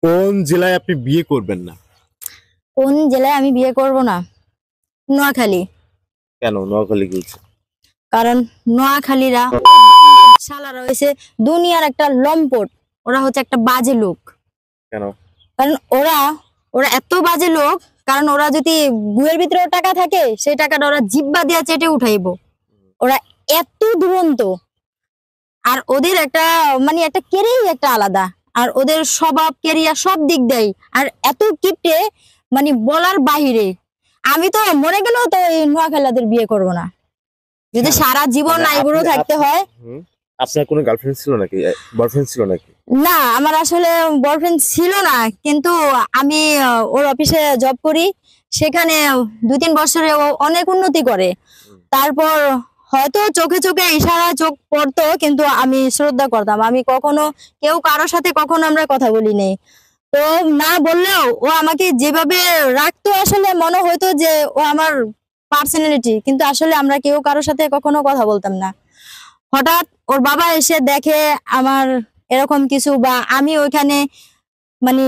কোন জেলায় আপনি বিয়ে করবেন না? কোন জেলায় আমি বিয়ে করব না? নোয়াখালী। কেন নোয়াখালী গেছে? কারণ নোয়াখালীরা শালা রয়েছে দুনিয়ার একটা লম্পট। ওরা হচ্ছে একটা বাজে লোক। কেন? কারণ ওরা ওরা এত বাজে লোক। কারণ ওরা যদি গুয়ের ভিতরে টাকা থাকে সেই টাকাটা ওরা জিব্বা দিয়া চেটে উঠাইবো। ওরা এত দুরন্ত। আর ওদের একটা একটা কেরিয়ার একটা আলাদা। আর ওদের স্বভাব কেরিয়ার সব দিক দেয়। আর এত কিপটে বলার বাহিরে। আমি তো মরে গেলেও তো এই নোয়াখালীদের বিয়ে করব না। যদি সারা জীবন আইবুড়ো থাকতে হয়। আপনার কোনো গার্লফ্রেন্ড ছিল নাকি, বয়ফ্রেন্ড ছিল নাকি? না, আমার আসলে বয়ফ্রেন্ড ছিল না, কিন্তু আমি ওর অফিসে জব করি। সেখানে 2-3 বছরে ও অনেক উন্নতি করে। তারপর হয়তো চোখে চোখে ইশারা চোখ পড়তো, কিন্তু আমি শ্রদ্ধা করতাম। আমি কখনো কেউ কারোর সাথে কখনো আমরা কথা বলি নাই। তো না বললেও ও আমাকে যেভাবে রাখতো আসলে মনে হইতো যে ও আমার পার্সোনালিটি, কিন্তু আসলে আমরা কেউ কারোর সাথে কখনো কথা বলতাম না। হঠাৎ ওর বাবা এসে দেখে আমার এরকম কিছু, বা আমি ওইখানে মানে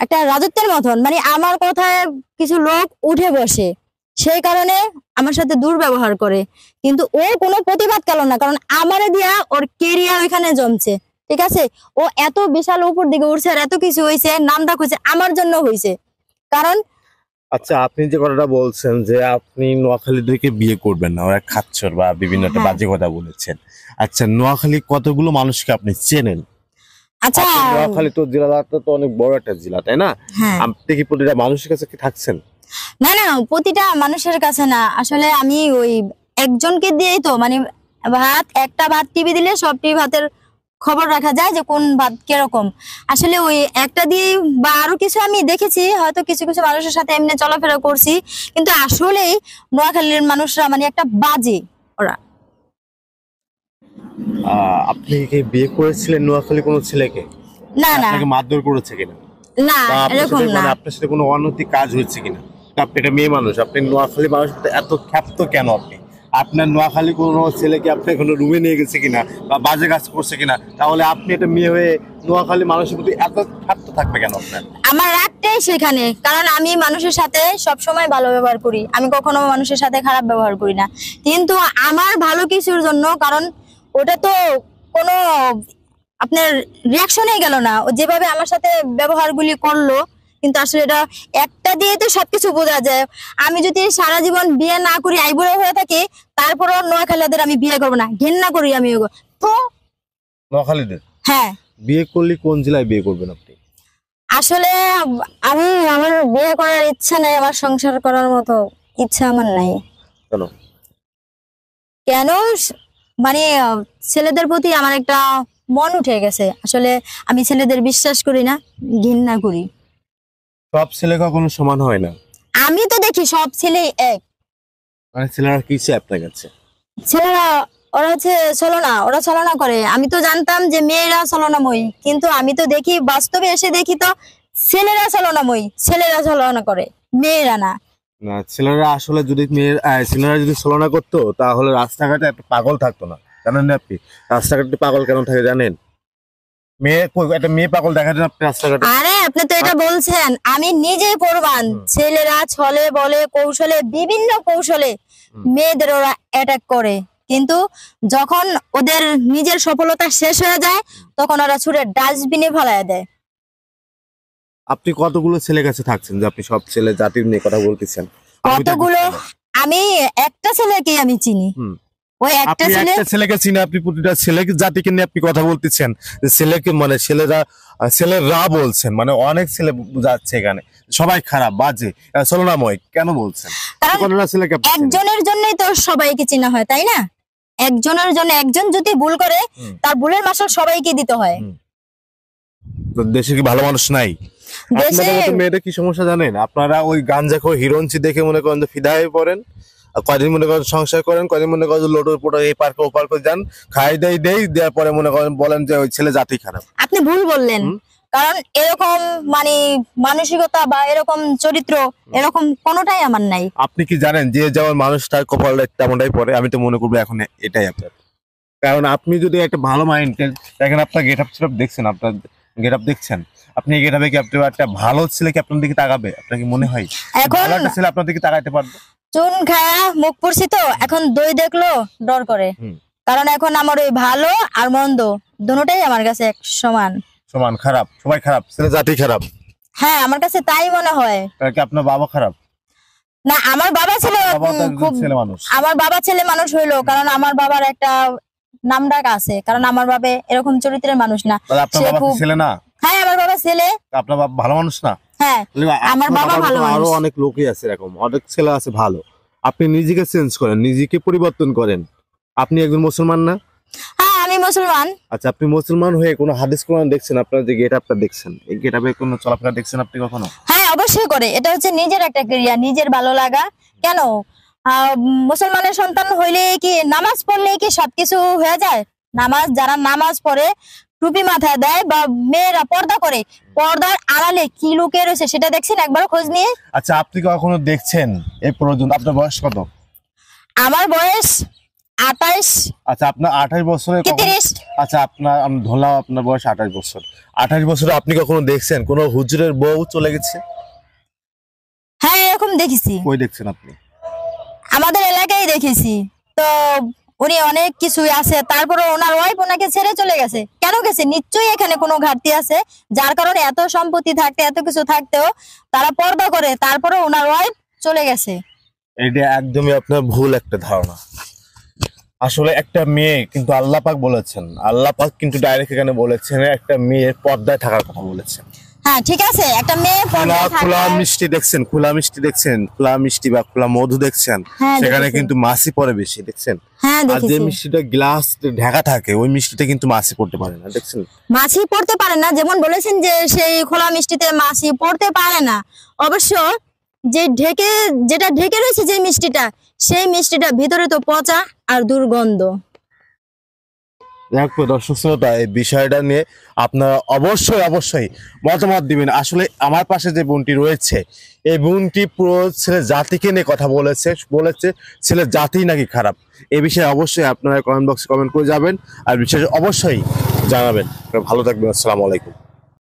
একটা রাজত্বের মতন আমার কথায় কিছু লোক উঠে বসে, সেই কারণে আমার সাথে দুর্ব্যবহার করে। কিন্তু ও কোনো প্রতিবাদ করলো না, কারণ আমারে দিয়া ওর কেরিয়ার ওইখানে জমছে। ঠিক আছে, ও এত বিশাল উপর দিকে উঠছে আর এত কিছু হয়েছে, নাম ডাক হয়েছে, আমার জন্য হয়েছে। কারণ আচ্ছা, আপনি যে কথাটা বলছেন যে আপনি নোয়াখালীদেরকে বিয়ে করবেন না, ওরা খাচ্ছর বা বিভিন্ন একটা বাজে কথা বলেছেন। আচ্ছা, নোয়াখালী কতগুলো মানুষকে আপনি চেনেন? আচ্ছা, নোয়াখালী তো জেলাটা তো অনেক বড় একটা জেলা, তাই না? আপনি কি প্রতিটা মানুষের কাছে কি থাকছেন? না না, প্রতিটা মানুষের কাছে না। আসলে আমি ওই একজনকে দিয়েই তো একটা ভাত টিভি দিলে সব টিভি ভাতের খবর রাখা যায় যে কোন ভাত কিরকম। আসলে ওই একটা দিয়ে বা আরো কিছু আমি দেখেছি, হয়তো কিছু কিছু মানুষের সাথে এমনি চলাফেরা করছি, কিন্তু আসলেই নোয়াখালীর মানুষরা একটা বাজে ওরা। আপনি কি বিয়ে করেছিলেন নোয়াখালী কোনো ছেলেকে? না না, আপনাকে মারধর করেছে কিনা? না এরকম না। আপনার সাথে কোনো অনৈতিক কাজ হয়েছে কিনা? আপনি একটা মেয়ে মানুষ, আপনি নোয়াখালী মানুষ এত ক্ষাপ্ত কেন? আপনি আপনার নোয়াখালী কোনো ছেলেকে আপনি কোনো রুমে নিয়ে গেছে কিনা বা বাজে কাজ করছে কিনা? তাহলে আপনি একটা মেয়ে হয়ে নোয়াখালী মানুষের প্রতি এত ক্ষাপ্ত থাকবে কেন আপনার? আমার রাগটাই সেখানে, কারণ আমি মানুষের সাথে সব সময় ভালো ব্যবহার করি, আমি কখনো মানুষের সাথে খারাপ ব্যবহার করি না। কিন্তু আমার ভালো কিছুর জন্য, কারণ ওটা তো কোনো আপনার রিয়াকশনই গেল না। ও যেভাবে আমার সাথে ব্যবহারগুলি করলো, কিন্তু আসলে এটা একটা দিয়ে তো সবকিছু বোঝা যায়। আমি যদি সারা জীবন বিয়ে না করি, আইবুড়ো হয়ে থাকি, তারপরও নোয়াখালীদের আমি বিয়ে করবো না, ঘেন্না করি আমি ওগো। তো নোয়াখালীদের হ্যাঁ, বিয়ে করলে কোন জেলায় বিয়ে করবেন আপনি? আসলে আমার বিয়ে করার ইচ্ছা নাই, আমার সংসার করার মতো ইচ্ছা আমার নাই। কেন? কেন মানে ছেলেদের প্রতি আমার একটা মন উঠে গেছে। আসলে আমি ছেলেদের বিশ্বাস করি না, ঘৃণা করি। সব ছেলে কখনো সমান হয় না। আমি তো দেখি সব ছেলে এক। মানে ছেলেরা কি চায় আপনার কাছে? ছেলেরা ওরা হচ্ছে ছলনা, ওরা ছলনা করে। আমি তো জানতাম যে মেয়েরা ছলনাময়ী, কিন্তু আমি তো দেখি বাস্তবে এসে দেখি তো ছেলেরা ছলনাময়ী, ছেলেরা ছলনা করে, মেয়েরা না। না, ছেলেরা আসলে যদি ছেলেরা যদি ছলনা করতো তাহলে রাস্তাঘাটে একটা পাগল থাকতো না, জানেন না আপনি? রাস্তাঘাটে পাগল কেন থাকে জানেন? একটা মেয়ে পাগল দেখা যায় আপনি রাস্তাঘাটে? আরে আপনি তো এটা বলছেন, আমি নিজেই প্রমাণ। ছেলেরা ছলে বলে কৌশলে, বিভিন্ন কৌশলে মেয়েদের ওরা অ্যাটাক করে, কিন্তু যখন ওদের নিজের সফলতা শেষ হয়ে যায় তখন ওরা ছুঁড়ে ডাস্টবিনে ফেলায় দেয়। আপনি কতগুলো ছেলে কাছে থাকছেন যে আপনি সব ছেলে জাতির নিয়ে কথা বলতেছেন? কতগুলো? আমি একটা ছেলেকে আমি চিনি। ওই একটা ছেলেকে চিনে আপনি প্রতিটা ছেলেকে জাতিকে নিয়ে আপনি কথা বলতেছেন। ছেলেকে ছেলেরা বলছেন, মানে অনেক ছেলে যাচ্ছে এখানে, সবাই খারাপ বাজে ছলনাময় কেন বলছেন? একজনের জন্যই তো সবাইকে চিনা হয়, তাই না? একজনের জন্য, একজন যদি ভুল করে তার ভুলের মাসুল সবাইকে দিতে হয়। দেশে কি ভালো মানুষ নাই? আপনাদের মেয়েদের কি সমস্যা জানেন? আপনারা ওই গাঞ্জাখোর হিরোইনচি দেখে মনে করেন যে ফিদা হয়ে পড়েন, কয়দিন মনে করেন সংসার করেন, কয়দিন মনে করেন লোটো পোটো এই পার্কে ও পার্কে যান, খাই দেওয়ার পরে মনে করেন বলেন যে ওই ছেলে জাতি খারাপ। আপনি ভুল বললেন, কারণ এরকম মানসিকতা বা এরকম চরিত্র এরকম কোনোটাই আমার নাই। আপনি কি জানেন যে যেমন মানুষটার কপালে তেমনটাই পড়ে? আমি তো মনে করবো এখন এটাই আপনার, কারণ আপনি যদি একটা ভালো মাইন্ড দেখেন, আপনার গেট আপ সেটআপ দেখছেন, আপনার গেটআপ দেখছেন, আপনি এই গেটআপে কি আপনি একটা ভালো ছেলে কি আপনার দিকে তাকাবে? আপনার কি মনে হয় এখন ভালো একটা ছেলে আপনার দিকে তাকাইতে পারবে? চুন খায়া মুখ পড়ছি তো এখন দই দেখলো ডর করে। হুম। কারণ এখন আমার ওই ভালো আর মন্দ দুটোটাই আমার কাছে এক সমান। সমান খারাপ, সবাই খারাপ, ছেলে জাতি খারাপ। হ্যাঁ আমার কাছে তাই মনে হয়। তার কি আপনার বাবা খারাপ? না আমার বাবা ছিল বাবা তো খুব, ছেলে মানুষ। আমার বাবা ছেলে মানুষ হইলো কারণ আমার বাবার একটা নামডাক আছে, কারণ আমার বাবা এরকম চরিত্রের মানুষ না। তাহলে আপনার সে বাবা কি খুব- ছেলে না? হ্যাঁ আমার বাবা ছেলে। আপনার বাবা ভালো মানুষ না? হ্যাঁ আমার আপনার বাবা বাবার ভালো মতো আরো মানুষ। অনেক লোকই আছে এরকম, অনেক ছেলে আছে ভালো। আপনি নিজেকে চেঞ্জ করেন, নিজেকে পরিবর্তন করেন। আপনি একজন মুসলমান না? হ্যাঁ আমি মুসলমান। আচ্ছা, আপনি মুসলমান হয়ে কোনো হাদিস কোরআন দেখছেন? আপনার যে গেটআপটা দেখছেন, এই গেটআপে কোনো চলাফেরা দেখছেন আপনি কখনো? হ্যাঁ অবশ্যই করে, এটা হচ্ছে নিজের একটা ক্রিয়া, নিজের ভালো লাগা। কেন মুসলমানের সন্তান হইলে কি নামাজ পড়লে কি সবকিছু হয়ে যায়? নামাজ যারা নামাজ পড়ে, টুপি মাথায় দেয় বা মেয়েরা পর্দা করে, পর্দার আড়ালে কি লুকিয়ে রয়েছে সেটা দেখছেন একবার খোঁজ নিয়ে? আচ্ছা, আপনি কখনো দেখছেন এই পর্যন্ত? আপনার বয়স কত? আমার বয়স 28 আচ্ছা, আপনার 28 বছরে কি কখনো- 30। আচ্ছা, আপনার আমি ধরলাম আপনার বয়স 28 বছর। 28 বছরে আপনি কখনো দেখছেন কোনো হুজুরের বউ চলে গেছে? হ্যাঁ এরকম দেখেছি, কই দেখছেন আপনি? আমাদের এলাকায় দেখেছি। তো উনি অনেক কিছুই আছে, তারপরে ওনার ওয়াইফ ওনাকে ছেড়ে চলে গেছে। কেন গেছে? নিশ্চয়ই এখানে কোনো ঘাটতি আছে, যার কারণে এত সম্পত্তি থাকতে, এত কিছু থাকতেও তারা পর্দা করে, তারপরে ওনার ওয়াইফ চলে গেছে। এটা একদমই আপনার ভুল একটা ধারণা। আসলে একটা মেয়ে কিন্তু আল্লাহ পাক বলেছেন, আল্লাহ পাক কিন্তু ডাইরেক্ট এখানে বলেছেন একটা মেয়ের পর্দায় থাকার কথা বলেছেন। হ্যাঁ ঠিক আছে, একটা মেয়ে খোলা পর্দায় খোলা থাকার- মিষ্টি দেখছেন, খোলা মিষ্টি দেখছেন, খোলা মিষ্টি বা খোলা মধু দেখছেন, হ্যাঁ, সেখানে দেখেছি। কিন্তু মাছি পড়ে বেশি, দেখছেন? হ্যাঁ আর যে দেখেছি। মিষ্টিটা গ্লাস ঢাকা থাকে ওই মিষ্টিটা কিন্তু মাছি পড়তে পারে না, দেখছেন? মাছি পড়তে পারে না, যেমন বলেছেন যে সেই খোলা মিষ্টিতে মাছি পড়তে পারে না। অবশ্য যেটা ঢেকে রয়েছে যে মিষ্টিটা, সেই মিষ্টিটা ভিতরে তো পচা আর দুর্গন্ধ। যাক দর্শক শ্রোতা, এই বিষয়টা নিয়ে আপনারা অবশ্যই অবশ্যই মতামত দিবেন। আসলে আমার পাশে যে বোনটি রয়েছে, এই বোনটি পুরো ছেলে জাতিকে নিয়ে কথা বলেছে ছেলে জাতি নাকি খারাপ। এই বিষয়ে অবশ্যই আপনারা কমেন্ট বক্সে কমেন্ট করে যাবেন আর বিষয়ে অবশ্যই জানাবেন। ভালো থাকবেন, আসসালামু আলাইকুম।